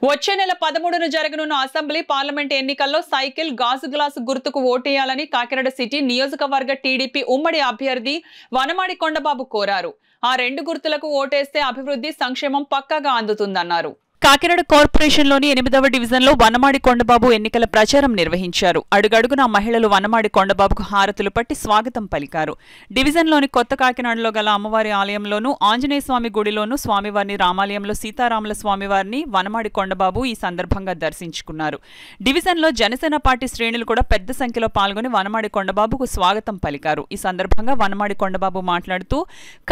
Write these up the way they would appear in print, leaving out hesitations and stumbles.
వచ్చే నెల 13న జరగనున్న అసెంబ్లీ పార్లమెంట్ ఎన్నికల్లో సైకిల్ గాజు గ్లాసు గుర్తుకు ఓటేయాలని కాకినాడ సిటీ నియోజకవర్గ టీడీపీ ఉమ్మడి అభ్యర్థి వనమాడి కొండబాబు కోరారు. ఆ రెండు గుర్తులకు ఓటేస్తే అభివృద్ధి సంక్షేమం పక్కాగా అందుతుందన్నారు. కాకినాడ కార్పొరేషన్లోని 8వ డివిజన్లో వనమాడి కొండబాబు ఎన్నికల ప్రచారం నిర్వహించారు. అడుగడుగునా మహిళలు వనమాడి కొండబాబుకు హారతులు పట్టి స్వాగతం పలికారు. డివిజన్లోని కొత్త కాకినాడలో గల అమ్మవారి ఆలయంలోనూ, ఆంజనేయ స్వామి గుడిలోనూ స్వామివారిని, రామాలయంలో సీతారాముల స్వామివారిని వనమాడి కొండబాబు ఈ సందర్భంగా దర్శించుకున్నారు. డివిజన్లో జనసేన పార్టీ శ్రేణులు కూడా పెద్ద సంఖ్యలో పాల్గొని వనమాడి కొండబాబుకు స్వాగతం పలికారు. ఈ సందర్భంగా వనమాడి కొండబాబు మాట్లాడుతూ,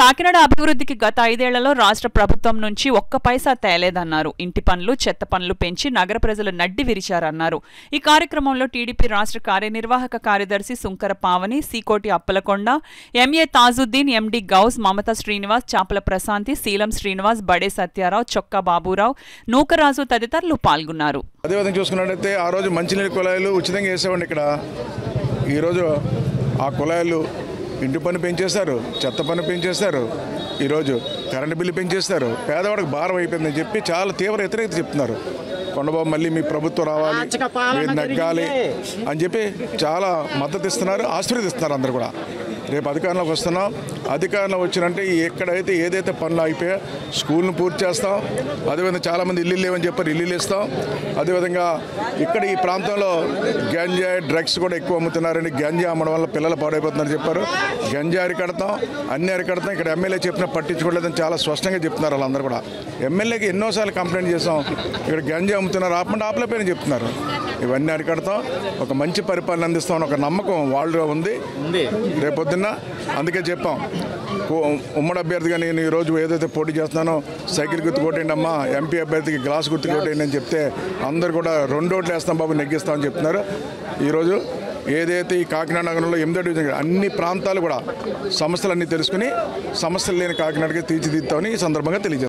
కాకినాడ అభివృద్ధికి గత 5 ఏళ్లలో రాష్ట్ర ప్రభుత్వం నుంచి ఒక్క పైసా తేలేదన్నారు. ఇంటి పనులు, చెత్త పనులు పెంచి నగర ప్రజలు నడ్డి విరిచారన్నారు. ఈ కార్యక్రమంలో టీడీపీ రాష్ట్ర కార్యనిర్వాహక కార్యదర్శి సుంకర పావని, సీకోటి అప్పలకొండ, ఎంఏ తాజుద్దీన్, ఎండి గౌస్, మమతా శ్రీనివాస్, చాపల ప్రశాంతి, శీలం శ్రీనివాస్, బడే సత్యారావు, చొక్కా బాబురావు, నూకరాజు తదితరులు పాల్గొన్నారు. అదేవిధంగా చూసుకున్నట్లయితే ఆ రోజు మంచినీళ్ళ కుళాయిలు ఉచితంగా వేసేవాడిని. ఇక్కడ ఈరోజు ఆ కుళాయిలు ఇంటి పన్ను పెంచేస్తారు, చెత్త పన్ను పెంచేస్తారు, ఈరోజు కరెంటు బిల్లు పెంచేస్తారు. పేదవాడికి భారం అయిపోయిందని చెప్పి చాలా తీవ్ర వ్యతిరేకత చెప్తున్నారు. కొండబాబు మళ్ళీ మీ ప్రభుత్వం రావాలి, మీరు నెగ్గాలి అని చెప్పి చాలా మద్దతు ఇస్తున్నారు, ఆశీర్వదిస్తున్నారు. అందరూ కూడా రేపు అధికారంలోకి వస్తున్నాం. అధికారంలో వచ్చినంటే ఎక్కడైతే ఏదైతే పనులు అయిపోయా స్కూల్ను పూర్తి చేస్తాం. అదేవిధంగా చాలామంది ఇల్లు లేవని చెప్పారు, ఇల్లు ఇస్తాం. అదేవిధంగా ఇక్కడ ఈ ప్రాంతంలో గంజాయి, డ్రగ్స్ కూడా ఎక్కువ అమ్ముతున్నారని, గంజాయి అమ్మడం వల్ల పిల్లలు పాడైపోతున్నారని చెప్పారు. గంజాయి అరికడతాం, అన్ని అరికడతాం. ఇక్కడ ఎమ్మెల్యే చెప్పినా పట్టించుకోలేదని చాలా స్పష్టంగా చెప్తున్నారు వాళ్ళందరూ కూడా. ఎమ్మెల్యేకి ఎన్నోసార్లు కంప్లైంట్ చేసాం, ఇక్కడ గంజాయి అమ్ముతున్నారు, ఆపలేపని చెప్తున్నారు. ఇవన్నీ అరికడతాం, ఒక మంచి పరిపాలన అందిస్తామని ఒక నమ్మకం వాళ్ళు ఉంది రేపొద్దున్న. అందుకే చెప్పాం, ఉమ్మడి అభ్యర్థిగా నేను ఈరోజు ఏదైతే పోటీ చేస్తున్నానో సైకిల్ గుర్తు కొట్టేయండి అమ్మా, ఎంపీ అభ్యర్థికి గ్లాస్ గుర్తు కొట్టేయండి అని చెప్తే అందరు కూడా 2 ఓట్లు వేస్తాం బాబు, నెగ్గిస్తామని చెప్తున్నారు. ఈరోజు ఏదైతే ఈ కాకినాడ నగరంలో 8వ డివిజన్ అన్ని ప్రాంతాలు కూడా సమస్యలన్నీ తెలుసుకుని సమస్యలు లేని కాకినాడకి తీర్చిదిద్దామని ఈ సందర్భంగా తెలియజేస్తాం.